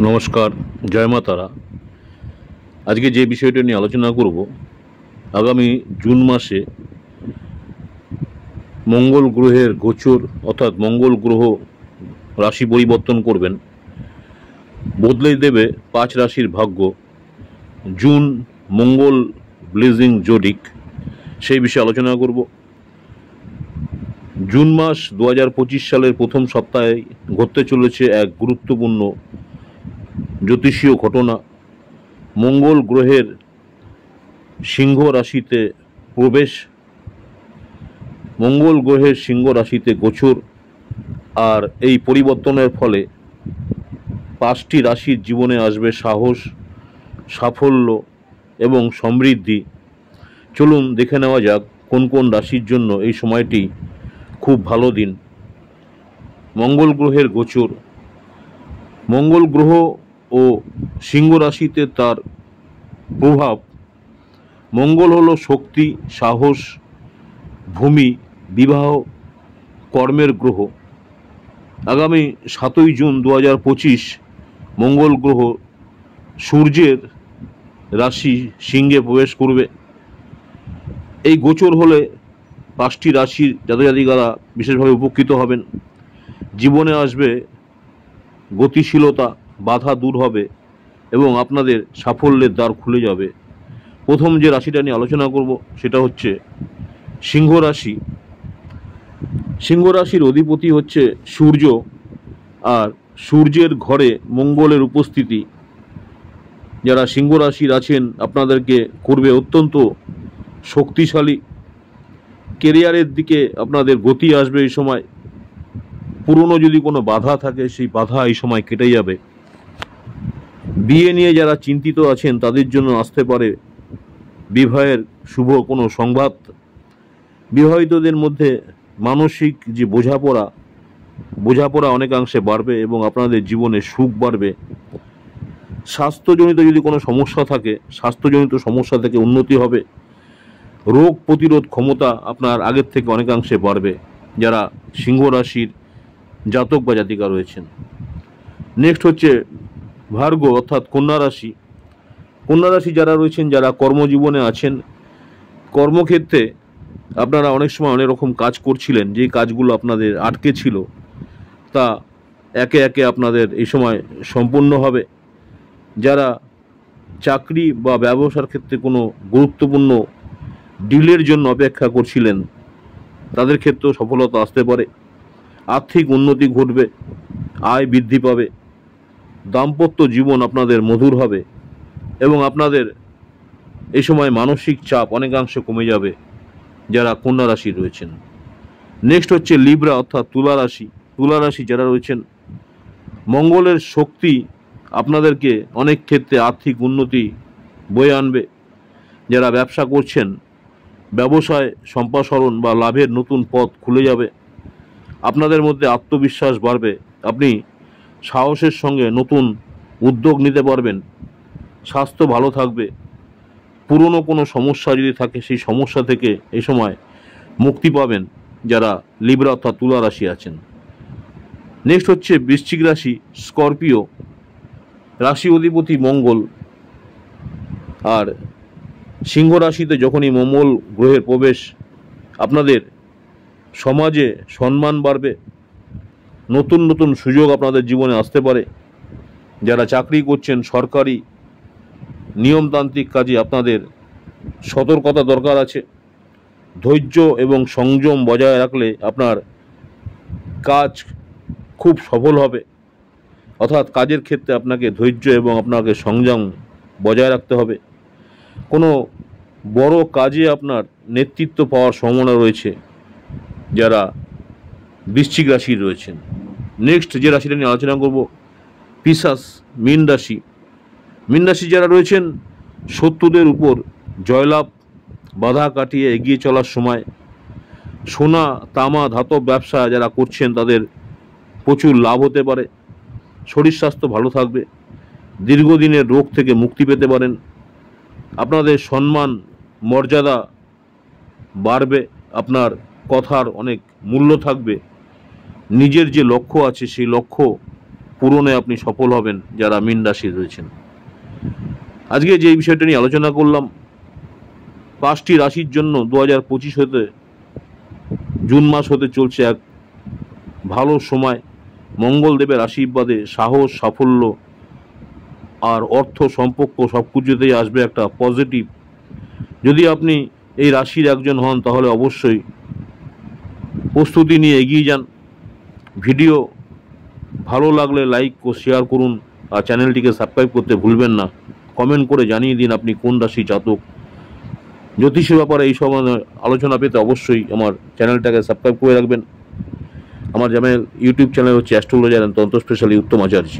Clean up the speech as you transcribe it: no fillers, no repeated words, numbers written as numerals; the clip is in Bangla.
নমস্কার, জয় মা তারা। আজকে যে বিষয়টা নিয়ে আলোচনা করব, আগামী জুন মাসে মঙ্গল গ্রহের গোচর, অর্থাৎ মঙ্গল গ্রহ রাশি পরিবর্তন করবেন, বদলে দেবে 5 রাশির ভাগ্য। জুন মঙ্গল ব্লেজিং জোডিক, সেই বিষয়ে আলোচনা করব। জুন মাস 2025 সালের প্রথম সপ্তাহে ঘটতে চলেছে এক গুরুত্বপূর্ণ জ্যোতিষীয় ঘটনা। মঙ্গল গ্রহের সিংহ রাশিতে প্রবেশ, মঙ্গল গ্রহের সিংহ রাশিতে গোচর, আর এই পরিবর্তনের ফলে 5টি রাশির জীবনে আসবে সাহস, সাফল্য এবং সমৃদ্ধি। চলুন দেখে নেওয়া যাক কোন কোন রাশির জন্য এই সময়টি খুব ভালো দিন। মঙ্গল গ্রহের গোচর। মঙ্গল গ্রহ ও সিংহ রাশিতে তার প্রভাব। মঙ্গল হলো শক্তি, সাহস, ভূমি, বিবাহ, কর্মের গ্রহ। আগামী 7ই জুন 2025 মঙ্গল গ্রহ সূর্যের রাশি সিংহে প্রবেশ করবে। এই গোচর হলে 5টি রাশির জাতজাতিকারা বিশেষভাবে উপকৃত হবেন। জীবনে আসবে গতিশীলতা, বাধা দূর হবে এবং আপনাদের সাফল্যের দ্বার খুলে যাবে। প্রথম যে রাশিটা নিয়ে আলোচনা করব সেটা হচ্ছে সিংহ রাশি। সিংহ রাশির অধিপতি হচ্ছে সূর্য, আর সূর্যের ঘরে মঙ্গলের উপস্থিতি যারা সিংহ রাশির আছেন আপনাদেরকে করবে অত্যন্ত শক্তিশালী। কেরিয়ারের দিকে আপনাদের গতি আসবে এই সময়। পুরনো যদি কোনো বাধা থাকে সেই বাধা এই সময় কেটে যাবে। বিয়ে নিয়ে যারা চিন্তিত আছেন তাদের জন্য আসতে পারে বিবাহের শুভ কোনো সংবাদ। বিবাহিতদের মধ্যে মানসিক যে বোঝাপড়া অনেকাংশে বাড়বে এবং আপনাদের জীবনে সুখ বাড়বে। স্বাস্থ্যজনিত যদি কোনো সমস্যা থাকে, স্বাস্থ্যজনিত সমস্যা থেকে উন্নতি হবে। রোগ প্রতিরোধ ক্ষমতা আপনার আগের থেকে অনেকাংশে বাড়বে যারা সিংহ রাশির জাতক বা জাতিকা রয়েছেন। নেক্সট হচ্ছে ভার্গ, অর্থাৎ কন্যা রাশি। কন্যা রাশি যারা রয়েছেন, যারা কর্মজীবনে আছেন, কর্মক্ষেত্রে আপনারা অনেক সময় অনেক রকম কাজ করছিলেন, যে কাজগুলো আপনাদের আটকে ছিল তা একে একে আপনাদের এই সময় সম্পূর্ণ হবে। যারা চাকরি বা ব্যবসার ক্ষেত্রে কোনো গুরুত্বপূর্ণ ডিলের জন্য অপেক্ষা করছিলেন তাদের ক্ষেত্রেও সফলতা আসতে পারে। আর্থিক উন্নতি ঘটবে, আয় বৃদ্ধি পাবে, দাম্পত্য জীবন আপনাদের মধুর হবে এবং আপনাদের এই সময় মানসিক চাপ অনেকাংশে কমে যাবে যারা কন্যা রাশি রয়েছেন। নেক্সট হচ্ছে লিব্রা, অর্থাৎ তুলা রাশি। তুলা রাশি যারা রয়েছেন, মঙ্গলের শক্তি আপনাদেরকে অনেক ক্ষেত্রে আর্থিক উন্নতি বয়ে আনবে। যারা ব্যবসা করছেন, ব্যবসায় সম্প্রসারণ বা লাভের নতুন পথ খুলে যাবে। আপনাদের মধ্যে আত্মবিশ্বাস বাড়বে, আপনি সাহসের সঙ্গে নতুন উদ্যোগ নিতে পারবেন। স্বাস্থ্য ভালো থাকবে। পুরনো কোনো সমস্যা যদি থাকে সেই সমস্যা থেকে এই সময় মুক্তি পাবেন যারা লিব্রা অর্থাৎ তুলা রাশি আছেন। নেক্সট হচ্ছে বৃশ্চিক রাশি, স্করপিও রাশি অধিপতি মঙ্গল, আর সিংহ রাশিতে যখনই মঙ্গল গ্রহের প্রবেশ আপনাদের সমাজে সম্মান বাড়বে, নতুন নতুন সুযোগ আপনাদের জীবনে আসতে পারে। যারা চাকরি করছেন, সরকারি নিয়মতান্ত্রিক কাজে আপনাদের সতর্কতা দরকার আছে। ধৈর্য এবং সংযম বজায় রাখলে আপনার কাজ খুব সফল হবে। অর্থাৎ কাজের ক্ষেত্রে আপনাকে ধৈর্য এবং আপনাকে সংযম বজায় রাখতে হবে। কোনো বড় কাজে আপনার নেতৃত্ব পাওয়ার সম্ভাবনা রয়েছে যারা বৃশ্চিক রাশি রয়েছেন। নেক্সট যে রাশিটা নিয়ে আলোচনা করব পিশাচ, মীন রাশি। মীন রাশি যারা রয়েছেন, শত্রুদের উপর জয়লাভ, বাধা কাটিয়ে এগিয়ে চলার সময়। সোনা, তামা, ধাতব ব্যবসা যারা করছেন তাদের প্রচুর লাভ হতে পারে। শরীর স্বাস্থ্য ভালো থাকবে। দীর্ঘদিনের রোগ থেকে মুক্তি পেতে পারেন। আপনাদের সম্মান মর্যাদা বাড়বে, আপনার কথার অনেক মূল্য থাকবে। নিজের যে লক্ষ্য আছে সেই লক্ষ্য পূরণে আপনি সফল হবেন যারা মীন রাশি রয়েছেন। আজকে যে বিষয়টা নিয়ে আলোচনা করলাম, 5টি রাশির জন্য 2025 হতে জুন মাস হতে চলছে এক ভালো সময়। মঙ্গলদেবের আশীর্বাদে সাহস, সাফল্য আর অর্থ সম্পর্ক সব কিছুতেই আসবে একটা পজিটিভ। যদি আপনি এই রাশির একজন হন তাহলে অবশ্যই প্রস্তুতি নিয়ে এগিয়ে যান। ভিডিও ভালো লাগলে লাইক ও শেয়ার করুন, আর চ্যানেলটিকে সাবস্ক্রাইব করতে ভুলবেন না। কমেন্ট করে জানিয়ে দিন আপনি কোন রাশি জাতক। জ্যোতিষের ব্যাপারে এই সব আলোচনা পেতে অবশ্যই আমার চ্যানেলটাকে সাবস্ক্রাইব করে রাখবেন। আমার ইউটিউব চ্যানেল হচ্ছে অ্যাস্ট্রোলজার অ্যান্ড তন্ত্র স্পেশালি উত্তম আচার্য।